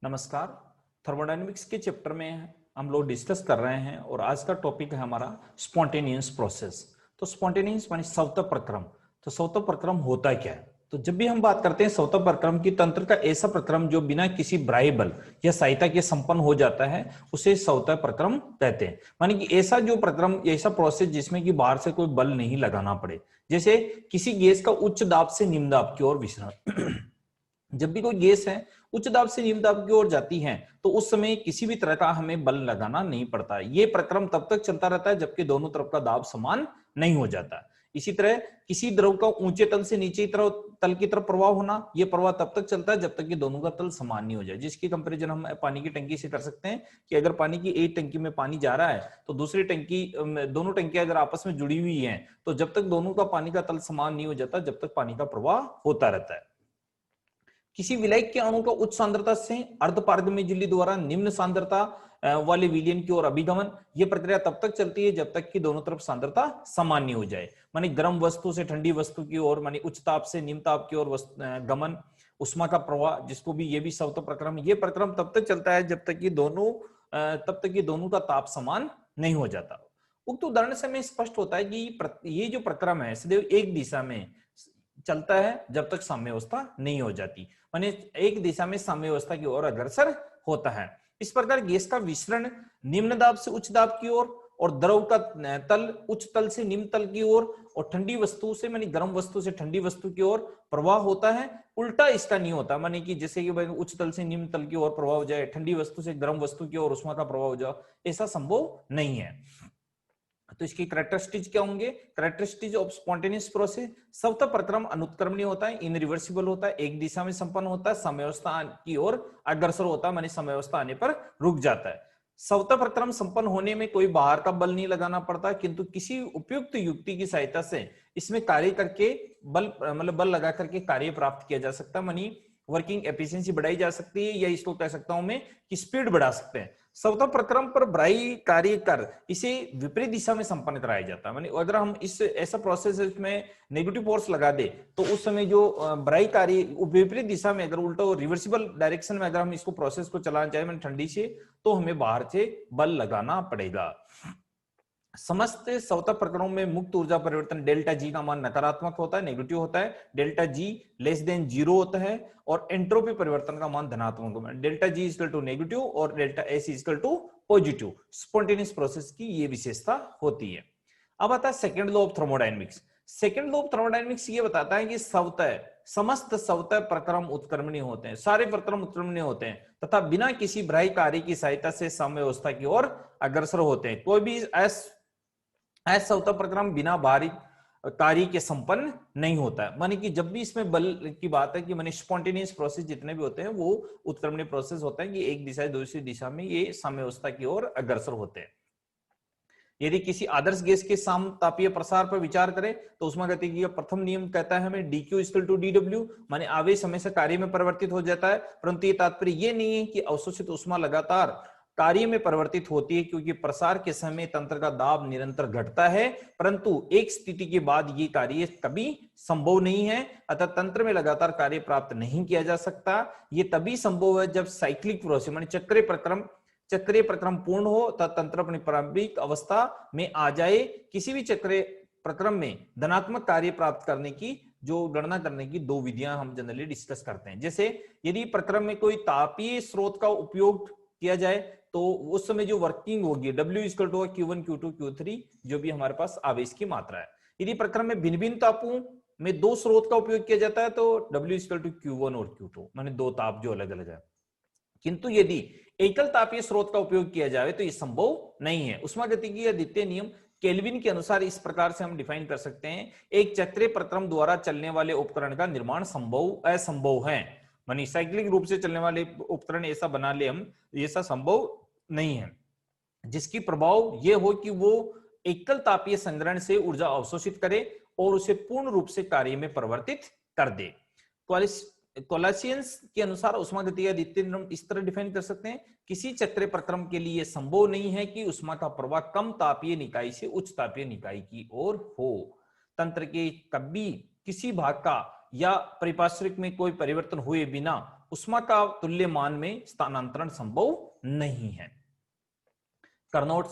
नमस्कार। थर्मोडायनेमिक्स के चैप्टर में हम लोग डिस्कस कर रहे हैं और आज का टॉपिक है हमारा स्पॉन्टेनियस प्रोसेस। तो स्पॉन्टेनियस माने स्वतः प्रक्रम। तो स्वतः प्रक्रम होता क्या है? तो जब भी हम बात करते हैं स्वतः प्रक्रम की, तंत्र का ऐसा प्रक्रम जो बिना किसी बाह्य बल या सहायता के संपन्न हो जाता है उसे स्वतः प्रक्रम कहते हैं। माने कि ऐसा जो प्रक्रम, ऐसा प्रोसेस जिसमें कि बाहर से कोई बल नहीं लगाना पड़े। जैसे किसी गैस का उच्च दाब से निम्न दाब की ओर विसरण। जब भी कोई गैस है उच्च दाब से निम्न दाब की ओर जाती है तो उस समय किसी भी तरह का हमें बल लगाना नहीं पड़ता। ये प्रक्रम तब तक चलता रहता है जबकि दोनों तरफ का दाब समान नहीं हो जाता। इसी तरह किसी द्रव का ऊंचे तल से नीचे तरफ तल की तरफ प्रवाह होना, यह प्रवाह तब तक चलता है जब तक कि दोनों का तल समान नहीं हो जाए। जिसकी कंपैरिजन हम पानी की टंकी से कर सकते हैं कि अगर पानी की एक टंकी में पानी जा रहा है तो दूसरी टंकी, दोनों टंकियां अगर आपस में जुड़ी हुई हैं तो जब तक दोनों का पानी का तल समान नहीं हो जाता जब तक पानी का प्रवाह होता रहता है। किसी विलायक के अणु का उच्च सांद्रता से अर्धपारगम्य झिल्ली द्वारा निम्न सांद्रता वाले विलयन की ओर अभिगमन, यह प्रक्रिया तब तक चलती है जब तक कि दोनों तरफ सांद्रता समान नहीं हो जाए। माने गर्म वस्तु से ठंडी वस्तु की ओर, माने उच्च ताप से निम्न ताप की ओर गमन, उष्मा का प्रवाह, जिसको भी ये भी स्वतः प्रक्रम। ये प्रक्रम तब तक चलता है जब तक कि दोनों का ताप समान नहीं हो जाता। उक्त उदाहरण से हमें स्पष्ट होता है कि ये जो प्रक्रम है सदैव एक दिशा में चलता है जब तक साम्यावस्था नहीं हो जाती। माने एक दिशा में साम्यावस्था की ओर अग्रसर होता है। इस प्रकार गैस का विसरण निम्न दाब से उच्च दाब की ओर और द्रव का तल उच्च तल से निम्न तल की ओर और ठंडी वस्तु से मानी गर्म वस्तु से ठंडी वस्तु की ओर प्रवाह होता है। उल्टा इसका नहीं होता, माने कि जैसे कि उच्च तल से निम्न तल की ओर प्रवाह हो जाए, ठंडी वस्तु से गर्म वस्तु की ओर उष्मा का प्रवाह हो जाए, ऐसा संभव नहीं है। तो इसकी कैरेक्टरिस्टिक्स क्या होंगे? कैरेक्टरिस्टिक्स ऑफ स्पॉन्टेनियस प्रोसेस: स्वतः प्रक्रम अनुत्क्रमणीय होता है, इनरिवर्सिबल होता है, एक दिशा में संपन्न होता है, साम्यावस्था की ओर अग्रसर होता है, माने साम्यावस्था आने पर रुक जाता है। स्वतः प्रक्रम संपन्न होने में कोई बाहर का बल नहीं लगाना पड़ता, किंतु किसी उपयुक्त युक्ति की सहायता से इसमें कार्य करके बल लगा करके कार्य प्राप्त किया जा सकता है। मानी वर्किंग एफिशिएंसी बढ़ाई जा सकती है, या इसको कह सकता हूं मैं कि स्पीड बढ़ा सकते हैं। स्वतः प्रक्रम पर बाह्य कार्य कर इसे विपरीत दिशा में संपन्न कराया जाता है। माने अगर हम इस ऐसा प्रोसेस में नेगेटिव फोर्स लगा दे तो उस समय जो बाह्य कार्य विपरीत दिशा में, अगर उल्टा रिवर्सिबल डायरेक्शन में अगर हम इसको प्रोसेस को चलाना चाहे मैंने ठंडी से, तो हमें बाहर से बल लगाना पड़ेगा। समस्त स्वतः प्रकरणों में मुक्त ऊर्जा परिवर्तन डेल्टा जी का मान नकारात्मक होता है, नेगेटिव होता है। डेल्टा जी लेस देन जीरो होता है और एंट्रोपी परिवर्तन का मान धनात्मक होता है। Delta G equal to negative और delta S equal to positive. Spontaneous process की ये विशेषता होती है। अब आता है second law of thermodynamics. Second law of thermodynamics ये बताता है कि समस्त स्वतः प्रक्रम उत्क्रमणीय होते हैं, सारे प्रक्रम उत्क्रमणीय होते हैं तथा बिना किसी बाह्य कार्य की सहायता से साम्यावस्था की ओर अग्रसर होते हैं। कोई भी स्वतः प्रक्रम बिना बाहरी कार्य के संपन्न नहीं होता है। माने कि जब भी इसमें बल की बात है कि माने स्पॉन्टेनियस प्रोसेस जितने भी होते हैं वो उत्क्रमणीय प्रोसेस होता है कि एक दिशा से दूसरी दिशा में ये साम्यावस्था की ओर अग्रसर होते हैं। यदि किसी आदर्श गैस के समतापीय प्रसार पर विचार करें तो उष्मागतिकी का प्रथम नियम कहता है हमें dq इक्वल टू dw, माने आवेश हमेशा कार्य में परिवर्तित हो जाता है। परंतु ये तात्पर्य ये नहीं है कि अवशोषित उष्मा लगातार कार्य में परिवर्तित होती है, क्योंकि प्रसार के समय तंत्र का दाब निरंतर घटता है, परंतु एक स्थिति के बाद ये कार्य कभी संभव नहीं है। अतः तंत्र में लगातार कार्य प्राप्त नहीं किया जा सकता। ये तभी संभव है जब साइक्लिक प्रोसेस माने चक्रीय प्रक्रम पूर्ण हो तथा तंत्र अपनी प्रारंभिक अवस्था में आ जाए। किसी भी चक्रीय प्रक्रम में धनात्मक कार्य प्राप्त करने की जो गणना करने की दो विधियां हम जनरली डिस्कस करते हैं। जैसे यदि प्रक्रम में कोई तापीय स्रोत का उपयोग किया जाए तो उस समय जो वर्किंग होगी W equal to Q1 Q2 Q3, जो भी हमारे पास आवेश की मात्रा है। यदि प्रक्रम में भिन्न भिन्न तापों में दो स्रोत का उपयोग किया जाता है तो W इक्वल टू Q1 और Q2, माने दो ताप जो अलग अलग है। किंतु यदि एकल तापीय स्रोत का उपयोग किया जाए तो यह संभव नहीं है। उष्मागतिकी का द्वितीय नियम केल्विन के अनुसार इस प्रकार से हम डिफाइन कर सकते हैं: एक चक्रीय प्रक्रम द्वारा चलने वाले उपकरण का निर्माण असंभव है। मानी साइक्लिक रूप से चलने वाले उपकरण ऐसा बना ले हम, ऐसा संभव नहीं है जिसकी प्रभाव यह हो कि वो एकल तापीय संग्रहण से ऊर्जा अवशोषित करे और उसे पूर्ण रूप से कार्य में परिवर्तित कर दे। कोलासियंस के अनुसार उष्मागतिकी का द्वितीय नियम इस तरह डिफाइन कर सकते हैं: किसी चक्रीय प्रक्रम के लिए संभव नहीं है कि उष्मा का प्रवाह कम तापीय निकाय से उच्च तापीय निकाय की ओर हो। तंत्र के कभी किसी भाग का या परिपार्श्विक में कोई परिवर्तन हुए बिना उष्मा का तुल्य मान में स्थानांतरण संभव नहीं है। कार्नोट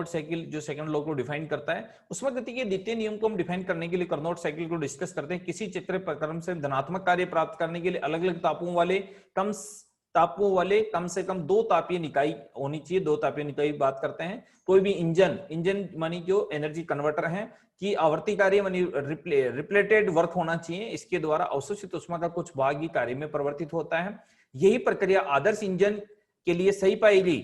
साइकिल जो सेकंड लॉ को डिफाइन करता है, उष्मा गति के द्वितीय नियम को हम डिफाइन करने के लिए कार्नोट साइकिल को डिस्कस करते हैं। किसी चक्र प्रक्रम से धनात्मक कार्य प्राप्त करने के लिए अलग अलग तापों वाले कम से कम 2 तापीय निकाय होनी चाहिए। 2 तापीय निकाय बात करते हैं। कोई भी इंजन मानी जो एनर्जी कन्वर्टर है कि आवर्ती कार्य मानी रिप्लेटेड वर्क होना चाहिए। इसके द्वारा अवशोषित उष्मा का कुछ भाग ही कार्य में परिवर्तित होता है। यही प्रक्रिया आदर्श इंजन के लिए सही पाई गई।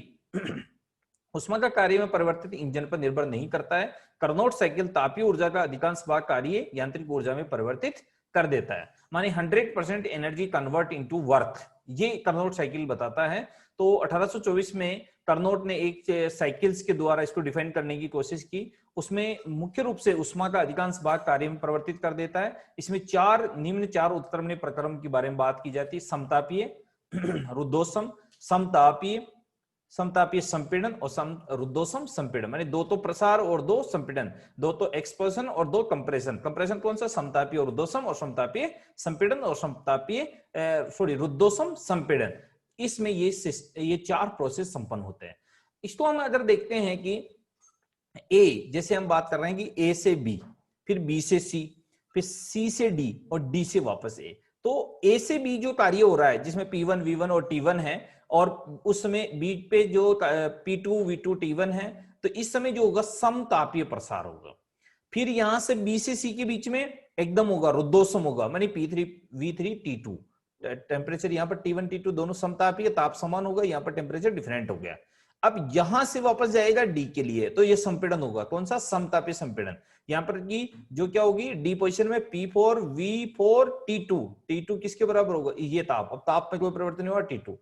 उष्मा का कार्य में परिवर्तित इंजन पर निर्भर नहीं करता है। कार्नोट साइकिल तापीय ऊर्जा का अधिकांश भाग कार्य यांत्रिक ऊर्जा में परिवर्तित कर देता है, माने 100% एनर्जी कन्वर्ट इनटू वर्क, ये कार्नोट साइकिल बताता है। तो 1824 में कार्नोट ने एक साइकिल्स के द्वारा इसको डिफाइन करने की कोशिश की। उसमें मुख्य रूप से उष्मा का अधिकांश भाग कार्य में परिवर्तित कर देता है। इसमें निम्न चार उत्क्रमणीय प्रक्रम के बारे में बात की जाती है: समतापीय, रुद्धोष्म, समतापीय संपीड़न और रुद्धोष्म संपीड़न, माने 2 तो प्रसार और 2 संपीड़न, 2 तो एक्सपल्सन और 2 कंप्रेशन। कंप्रेशन कौन सा? समतापीय और रुद्धोष्म, और समतापीय संपीड़न और रुद्धोष्म संपीड़न। इसमें ये 4 प्रोसेस संपन्न होते हैं। इसको हम अगर देखते हैं कि ए, जैसे हम बात कर रहे हैं कि ए से बी, फिर बी से सी, फिर सी से डी और डी से वापस ए, तो ए से बी जो कार्य हो रहा है जिसमें P1, V1 और T1 है, और उस समय बी पे जो P2, V2, T1 है, तो इस समय जो होगा समतापीय प्रसार होगा। फिर यहां से बी से सी के बीच में एकदम होगा रुद्धोष्म होगा, मानी P3, V3, T2। टेम्परेचर यहाँ पर T1, T2 दोनों समतापीय, ताप समान होगा, यहाँ पर टेम्परेचर डिफरेंट हो गया। अब यहां से वापस जाएगा डी के लिए, तो ये संपीड़न होगा। कौन सा? समतापीय संपीड़न। यहाँ पर की जो क्या होगी, डी पोजीशन में P4, V4, T2 किसके बराबर होगा? ये ताप। अब ताप में कोई परिवर्तन नहीं हुआ, T2।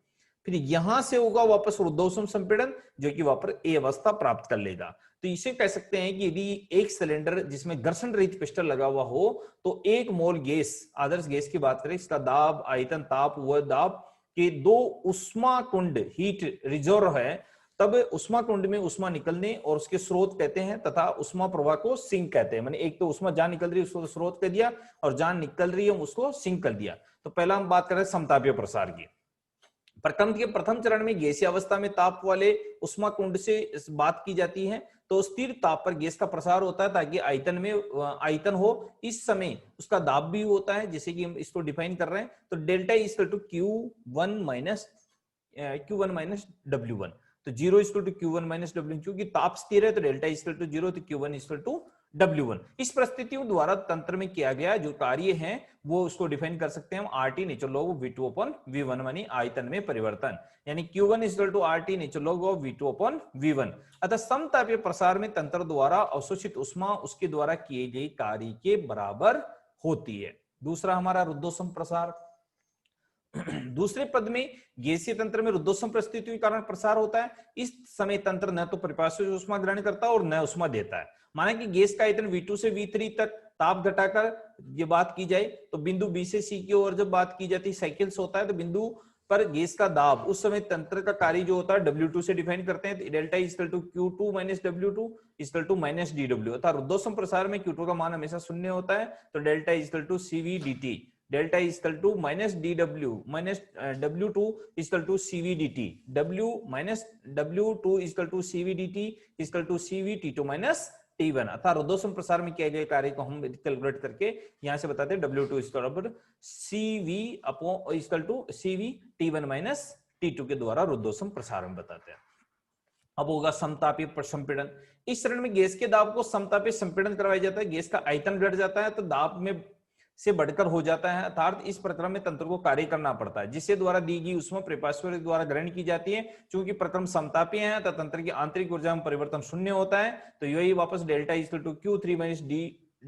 फिर यहां से होगा वापस रुद्धोष्म संपीड़न, जो कि वहां पर ए अवस्था प्राप्त कर लेगा। तो इसे कह सकते हैं कि यदि एक सिलेंडर जिसमें घर्षण रहित पिस्टन लगा हुआ हो, तो 1 मोल गैस, आदर्श गैस की बात करें, इसका दाब, आयतन, ताप व दाब के 2 उष्मा कुंड हीट रिजर्व है, तब उष्मा कुंड में उष्मा निकलने और उसके स्रोत कहते हैं, तथा उष्मा प्रवाह को सिंक कहते हैं। माने एक तो उष्मा जहां निकल रही है उसको स्रोत कह दिया, और जहां निकल रही है उसको सिंक कर दिया। तो पहला हम बात कर रहे हैं समतापीय प्रसार की। प्रक्रम के प्रथम चरण में गैसीय अवस्था में ताप वाले उष्मा कुंड से बात की जाती है, तो स्थिर ताप पर गैस का प्रसार होता है ताकि आयतन हो। इस समय उसका दाब भी होता है, जैसे कि हम इसको डिफाइन कर रहे हैं। तो delta equal to Q1 minus W1, तो 0 equal to Q1 minus W1, क्योंकि ताप स्थिर है तो डेल्टा इक्वल टू 0, तो Q1 इक्वल टू W1। इस परिस्थितियों द्वारा तंत्र में किया गया जो कार्य है वो उसको डिफाइन कर सकते हैं हम RT natural log of V2 upon V1, मानी आयतन में परिवर्तन, यानी Q1 equal to RT natural log of V2 upon V1। अतः समतापीय प्रसार में तंत्र द्वारा अवशोषित उष्मा उसके द्वारा किए गए कार्य के बराबर होती है। दूसरा हमारा रुद्धोष्म प्रसार। दूसरे पद में गैसीय तंत्र में रुद्धोष्म परिस्थितियों के कारण प्रसार होता है। इस समय तंत्र न तो परिपार्श्विक उष्मा ग्रहण करता है और न उष्मा देता है। माना कि गैस का आयतन V2 से V3 तक ताप घटाकर ये बात की जाए, तो बिंदु B से C की ओर जब बात की जाती है, साइकिल्स होता है, तो बिंदु पर गैस का दाब, उस समय तंत्र का कार्य जो होता है W2 से डिफाइन करते हैं। Delta equal to Q2 minus W2 equal to minus DW, अर्थात रुद्धोष्म प्रसार में Q2 का मान हमेशा 0 होता है, तो delta equal to CV dt, delta equal to minus DW minus W2 equal to CV dt, W minus W2 equal to CV dt equal to CV T2 minus T1। अर्थात रुद्धोष्म प्रसार में किए गए कार्य को हम कैलकुलेट करके यहां से बताते हैं W2 equal CV upon equal to CV T1 minus T2 के द्वारा रुद्धोष्म प्रसार में बताते हैं। अब होगा समतापीय संपीड़न। इस चरण में गैस के दाब को समतापीय संपीड़न करवाया जाता है। गैस का आयतन बढ़ जाता है तो दाब में से बढ़कर हो जाता है, अर्थात इस प्रक्रम में तंत्र को कार्य करना पड़ता है, जिससे द्वारा दी गई उष्मा परिपार्श्विक द्वारा ग्रहण की जाती है। चूंकि प्रक्रम समतापीय है तो तंत्र की आंतरिक ऊर्जा में परिवर्तन शून्य होता है, तो यही वापस delta equal to Q3 minus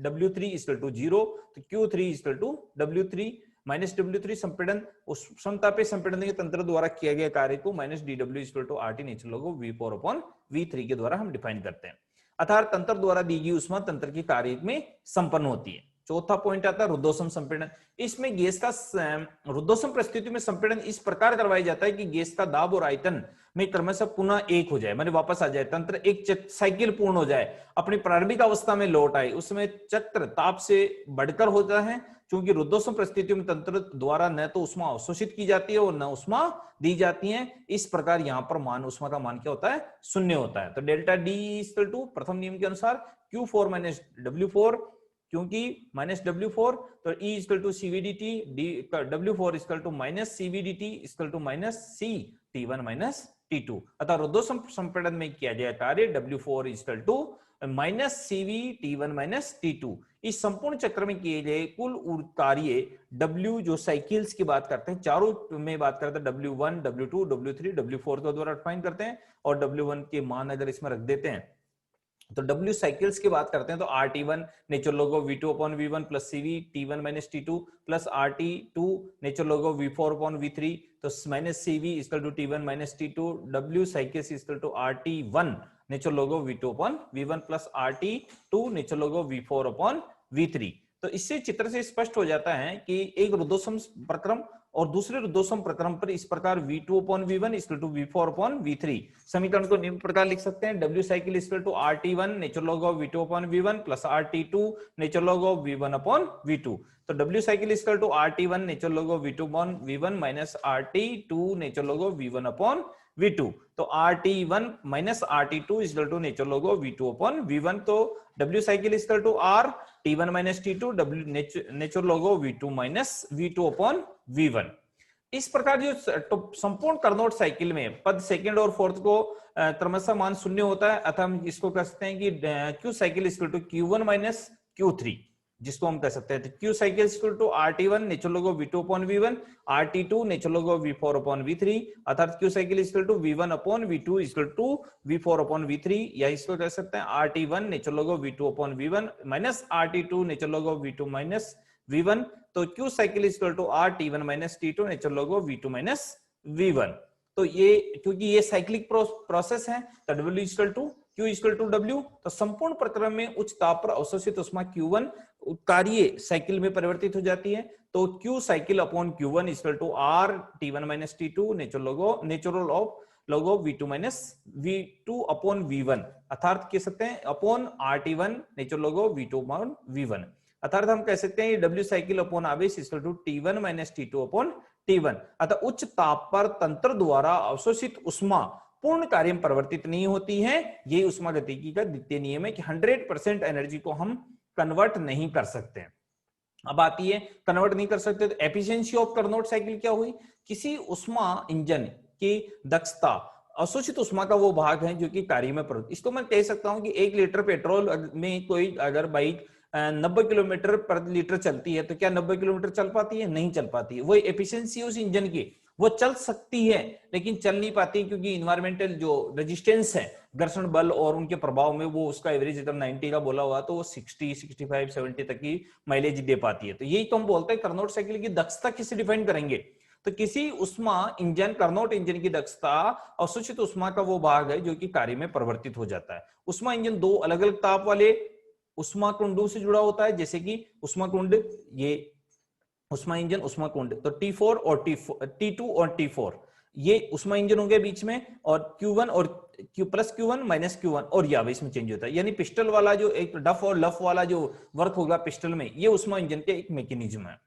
W3 equal to 0, तो Q3 equal to W3 minus W3 संपीड़न, उस समतापीय संपीड़न के तंत्र द्वारा किया गया कार्य को minus DW equal to RT natural log of V4 upon V3 के द्वारा हम डिफाइन करते हैं। अर्थात तंत्र द्वारा दी गई उष्मा तंत्र के कार्य में संपन्न होती है। चौथा पॉइंट आता है रुद्धोष्म संपीड़न। इसमें गैस का रुद्धोष्म परिस्थिति में संपीड़न इस प्रकार करवाया जाता है कि गैस का दाब और आयतन में क्रमशः पुनः एक हो जाए, माने वापस आ जाए, तंत्र एक साइकिल पूर्ण हो जाए, अपनी प्रारंभिक अवस्था में लौट आए। उसमें चक्र ताप से बढ़कर होता है, क्योंकि रुद्धोष्म परिस्थितियों में तंत्र द्वारा न तो उष्मा अवशोषित की जाती है और न उष्मा दी जाती है। इस प्रकार यहाँ पर मान उष्मा का मान क्या होता है, शून्य होता है। तो डेल्टा डी इक्वल टू प्रथम नियम के अनुसार Q4 माइनस W4, क्योंकि माइनस W4 तो E equal to CVDT, W4 equal to minus CVDT equal to minus C T1 minus T2। अतः रुद्धोष्म संपीड़न में किया जाए कार्य W4 equal to minus CV T1 minus T2। इस संपूर्ण चक्र में किए गए कुल कार्य W, जो साइकिल्स की बात करते हैं, चारों में बात करते हैं, W1, W2, W3, W4 के द्वारा डिफाइन करते हैं, और W1 के मान अगर इसमें रख देते हैं तो W साइकिल्स की बात करते हैं तो RT1 natural log of V2 upon V1 plus CV T1 minus T2 plus RT2 natural log of V4 upon V3 तो minus CV equal to T1 minus T2। W cycles equal to RT1 natural log of V2 upon V1 plus RT2 natural log of V4 upon V3। तो इससे चित्र से स्पष्ट हो जाता है कि एक रुद्धोष्म प्रक्रम और दूसरे रुद्धोष्म प्रक्रम पर इस प्रकार V2 upon V1 equal to V4 upon V3। समीकरण को निम्न प्रकार लिख सकते हैं, W cycle equal to RT1 natural log of V2 upon V1 plus RT2 natural log of V1 upon V2। तो W cycle equal to RT1 natural log of V2 upon V1 minus RT2 natural log of V1 upon V2। तो RT1 minus RT2 equal to natural log of V2 upon V1। तो W cycle equal to R T1 minus T2 W natural log of V2 minus V2 upon V1। इस प्रकार जो संपूर्ण Carnot cycle में पद second और fourth को क्रमशः मान शून्य होता है, अतः हम इसको कह सकते हैं कि Q cycle equal to Q1 minus Q3, जिसको हम कह सकते हैं Q cycle equal to RT1 natural log of V2 upon V1 RT2 natural log of V4 upon V3, अर्थात Q cycle equal to V1 upon V2 equal to V4 upon V3, या इसको कह सकते हैं RT1 natural log of V2 upon V1 minus RT2 natural log of V2 minus V1। तो Q cycle equal to RT1 minus T2 natural log of V2 minus V1। तो ये क्योंकि ये साइक्लिक प्रोसेस है तो W equal to Q equal to W। तो संपूर्ण प्रक्रम में उच्च ताप पर अवशोषित उष्मा Q1 कार्य साइकिल में परिवर्तित हो जाती है। तो Q cycle upon Q1 equal to R T1 minus T2 natural of V2 minus V2 upon V1, अर्थात कह सकते हैं upon RT1 natural log of V2 upon V1। अर्थात हम कह सकते हैं W साइकिल अपॉन आवेश equal to T1 minus T2 upon T1। अतः उच्च ताप पर तंत्र द्वारा अवशोषित उष्मा पूर्ण कार्य में परिवर्तित नहीं होती है। यही उष्मागतिकी का द्वितीय नियम है कि 100% एनर्जी को हम कन्वर्ट नहीं कर सकते। अब आती है कन्वर्ट नहीं कर सकते तो एफिशिएंसी ऑफ कार्नोट साइकिल क्या हुई, किसी उष्मा इंजन की दक्षता अवशोषित उष्मा का वो भाग है जो कि कार्य में परिवर्तित। इसको मैं कह सकता हूं कि 1 लीटर पेट्रोल में कोई अगर बाइक 90 किलोमीटर पर लीटर चलती है तो क्या 90 किलोमीटर चल पाती है, नहीं चल पाती है। वही एफिशिएंसी उस इंजन की, वो चल सकती है लेकिन चल नहीं पाती क्योंकि इन्वायरमेंटल जो रेजिस्टेंस है, घर्षण बल और उनके प्रभाव में वो उसका एवरेज अगर 90 का बोला हुआ तो वो 60, 65, 70 तक की माइलेज दे पाती है। तो यही तो हम बोलते हैं कार्नोट साइकिल की दक्षता किसे डिफाइन करेंगे, तो किसी उष्मा इंजन कार्नोट इंजन की दक्षता अवशोषित उष्मा का वो भाग है जो कि कार्य में परिवर्तित हो जाता है। उष्मा इंजन दो अलग अलग ताप वाले उष्मा कुंडों से जुड़ा होता है, जैसे कि उष्मा कुंड, ये उष्मा इंजन उष्मा कुंड, तो T4 और T2 और T4 ये उष्मा इंजन होंगे बीच में, और Q1 और प्लस Q1 माइनस Q1 और ये आवेश में चेंज होता है। यानी पिस्टल वाला जो एक डफ और लफ वाला जो वर्क होगा पिस्टल में, ये उष्मा इंजन के एक मैकेनिज्म है।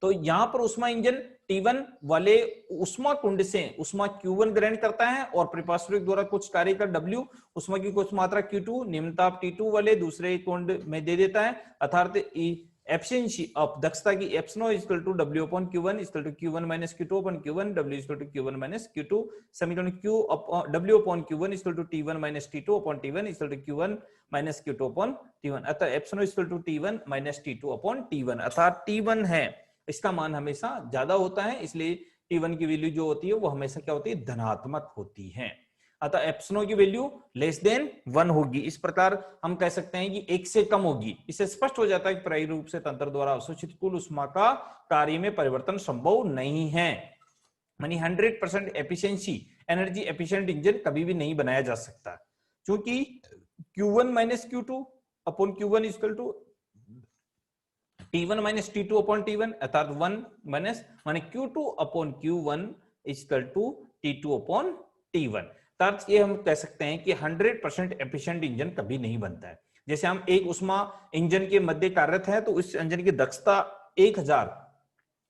तो यहां पर उष्मा इंजन T1 वाले उष्मा कुंड से उष्मा Q1 ग्रहण करता है और परिपार्श्विक द्वारा कुछ कार्य कर W उष्मा की कुछ मात्रा Q2 निम्न ताप T2 वाले दूसरे कुंड में दे देता है, अर्थात एफिशिएंसी ऑफ दक्षता की epsilon equal to W upon Q1 equal to Q1 minus Q2 upon Q1 W equal to Q1 minus Q2। समीकरण W upon Q1 equal to T1 minus T2 upon T1 equal to Q1 minus Q2 upon T1, अतः epsilon equal to T1 minus T2 upon T1, अर्थात T1 है इसका मान हमेशा ज्यादा होता है, इसलिए T1 की वैल्यू जो होती है वो हमेशा क्या होती है, धनात्मक होती है। अतः एप्सिलॉन की वैल्यू लेस देन 1 होगी। इस प्रकार हम कह सकते हैं कि 1 से कम होगी। इससे स्पष्ट हो जाता है कि प्रायिक रूप से तंत्र द्वारा अवशोषित कुल उष्मा का कार्य में परिवर्तन संभव नहीं है। यानी 100% एफिशिएंसी, एनर्जी एफिशिएंट इंजन कभी भी नहीं बनाया जा सकता, क्योंकि Q1 minus Q2 upon Q1 equal to T1 minus T2 upon T1 अर्थात 1 माइनस माने Q2 upon Q1 equal to T2 upon T1। अर्थात ये हम कह सकते हैं कि 100% एफिशिएंट इंजन कभी नहीं बनता है। जैसे हम एक उष्मा इंजन के मध्य कार्यरत है तो उस इंजन की दक्षता 1000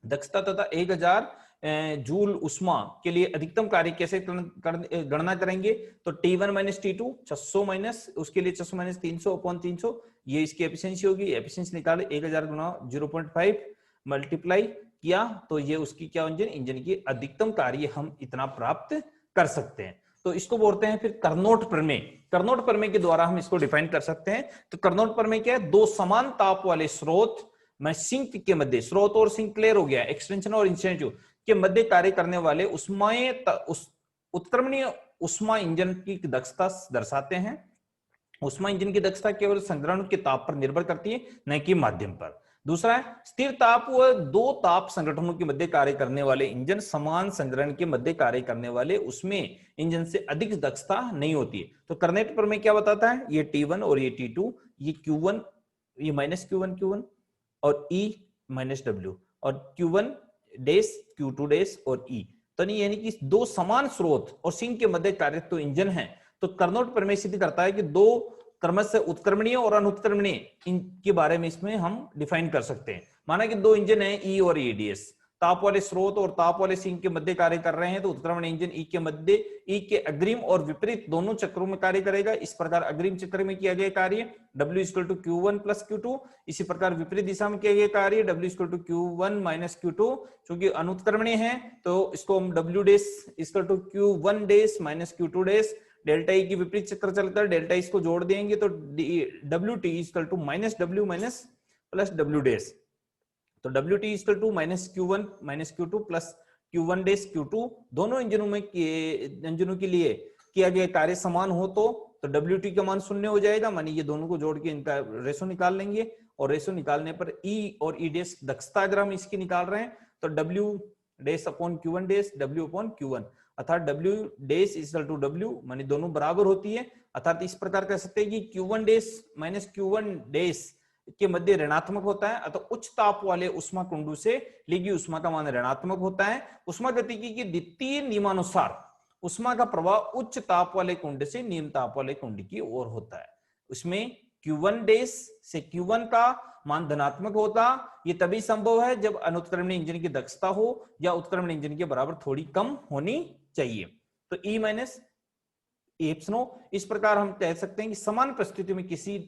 दक्षता तथा 1000 जूल उष्मा के लिए अधिकतम कार्य कैसे गणना करेंगे? तो T1 माइनस T2 600 माइनस उसके लिए 600 माइनस 300 अपॉन 300, ये इसकी एफिशिएंसी होगी। एफिशिएंसी निकाले 1000 गुना 0.5 मल्टीप्लाई किया तो ये उसकी क्या इंजन की अधिकतम कार्य हम इतना प्राप्त कर सकते हैं। तो इसको बोलते हैं फिर कार्नोट प्रमेय। कार्नोट प्रमेय के द्वारा हम इसको डिफाइन कर सकते हैं। तो कार्नोट प्रमेय क्या है? दो समान ताप वाले स्रोत में सिंक के मध्य, स्रोत और सिंक क्लियर हो गया, एक्सटेंशन और इंस्टेंशन के मध्य कार्य करने वाले उत्क्रमणीय उष्मा इंजन की दक्षता दर्शाते हैं। उष्मा इंजन की दक्षता केवल संग्रहण के ताप पर निर्भर करती है, न कि माध्यम पर। दूसरा है स्थिर ताप व दो ताप संगठनों के मध्य कार्य करने वाले इंजन समान संग्रहण के मध्य कार्य करने वाले उसमें इंजन से अधिक दक्षता नहीं होती है। तो कार्नोट प्रमेय क्या बताता है? ये T1 और ये T2, ये Q1, ये माइनस Q1 और E माइनस W और Q1 डेस Q2 डेस और E, तो नहीं यानी कि दो समान स्रोत और सिंक के मध्य कार्य तो इंजन है। तो कार्नोट प्रमेय सिद्ध करता है कि दो क्रमशः उत्क्रमणीय और अनुत्क्रमणीय इनके बारे में इसमें हम डिफाइन कर सकते हैं। माना कि दो इंजन है E और EDS, ताप वाले स्रोत और ताप वाले सिंक के मध्य कार्य कर रहे हैं तो उत्क्रमण इंजन E के मध्य, E के अग्रिम और विपरीत दोनों चक्रों में कार्य करेगा। इस प्रकार अग्रिम चक्र में किया गया कार्य W = Q1 + Q2, इसी प्रकार विपरीत दिशा में किया गया कार्य W = Q1 - Q2। क्योंकि अनुत्क्रमणीय है तो इसको हम W dash = Q1 dash - Q2 dash, delta E की विपरीत चक्र चलता है, डेल्टा इसको जोड़ देंगे तो WT = -W plus W dash. तो WT = -Q1 - Q2 plus Q1 dash Q2। दोनों इंजनों के लिए किया गया कार्य समान हो तो WT का मान 0 हो जाएगा। मानी ये दोनों को जोड़ के इनका रेशो निकाल लेंगे और रेशो निकालने पर E और E डैश दक्षता अगर हम इसकी निकाल रहे हैं तो W dash upon Q1 dash W upon Q1 अर्थात W डैश = W, मानी दोनों बराबर होती है। अर्थात इस प्रकार कह सकते हैं कि Q1 डैश - Q1 डैश के मध्य ऋणात्मक होता है अतः उच्च ताप वाले उष्मा कुंडू से ली गई उष्मा का मान ऋणात्मक होता है। उष्मा गतिकी के द्वितीय नियमानुसार उष्मा का प्रवाह उच्च ताप वाले कुंड से निम्न ताप वाले कुंड की ओर होता है। उसमें Q1 डैश से Q1 का मान धनात्मक होता, ये तभी संभव है जब अनुत्क्रमण इंजन की दक्षता हो या उत्क्रमण इंजन के बराबर थोड़ी कम होनी चाहिए। तो E माइनस एप्सिलॉन, इस प्रकार हम कह सकते हैं कि समान परिस्थिति में किसी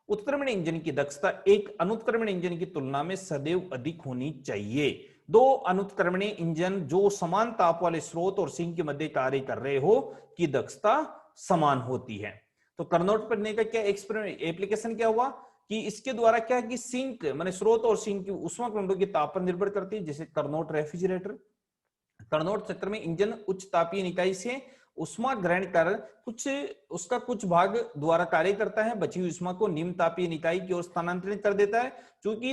उत्क्रमण इंजन की दक्षता एक अनुत्क्रमण इंजन की तुलना में सदैव अधिक होनी चाहिए। दो अनुत्क्रमणीय इंजन जो समान ताप वाले स्रोत और सिंक के मध्य कार्य कर रहे हो की दक्षता समान होती है। तो कार्नोट प्रमेय का क्या एप्लीकेशन क्या हुआ कि इसके द्वारा क्या है कि सिंक माने स्रोत और सिंक की उष्मा कुंडों के ताप पर निर्भर करती है। जैसे कार्नोट रेफ्रिजरेटर, कार्नोट चक्र में इंजन उच्च तापीय इकाई से उष्मा ग्रहण कर उसका कुछ भाग द्वारा कार्य करता है, बची हुई उष्मा को निम्न तापीय इकाई की ओर स्थानांतरित कर देता है। क्योंकि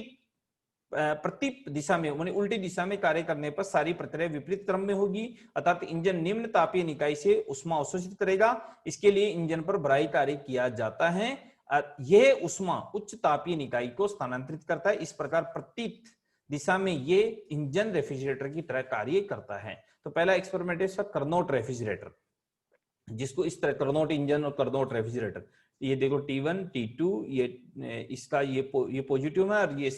प्रति दिशा में माने उल्टी दिशा में कार्य करने पर सारी प्रक्रिया विपरीत क्रम में होगी, अर्थात इंजन निम्न तापीय इकाई से उष्मा अवशोषित करेगा। इसके लिए इंजन पर बाह्य कार्य किया जाता है, यह उष्मा उच्च तापीय इकाई को स्थानांतरित करता है। इस प्रकार प्रतीत दिशा में ये इंजन रेफ्रिजरेटर की तरह कार्य करता है। तो पहला एक्सपेरिमेंट है इसका कार्नोट रेफ्रिजरेटर, जिसको इस तरह कार्नोट इंजन और कार्नोट रेफ्रिजरेटर, ये देखो T1 T2 ये इसका ये पॉजिटिव है और ये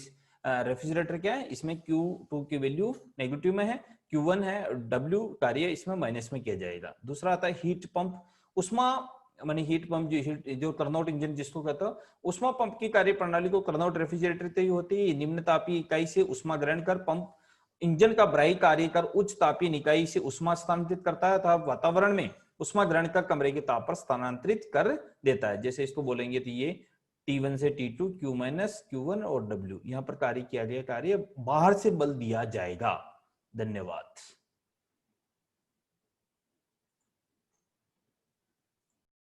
रेफ्रिजरेटर क्या है इसमें Q2 की वैल्यू नेगेटिव में है, Q1 है, W कार्य इसमें माइनस में किया जाएगा। दूसरा आता है हीट पंप, उष्मा माने हीट पंप जो कार्नोट इंजन जिसको कहते हो, उष्मा पंप की कार्य प्रणाली को कार्नोट रेफ्रिजरेटर से ही होती है। निम्न तापीय इकाई से उष्मा ग्रहण कर पंप इंजन का बाह्य कार्य कर उच्च तापीय इकाई से उष्मा स्थानांतरित करता है तथा वातावरण में उष्मा ग्रहण कर कमरे के ताप पर स्थानांतरित कर देता है। जैसे इसको बोलेंगे तो ये T1 से T2 Q - Q1 और W, यहाँ पर कार्य किया गया कार्य बाहर से बल दिया जाएगा। धन्यवाद।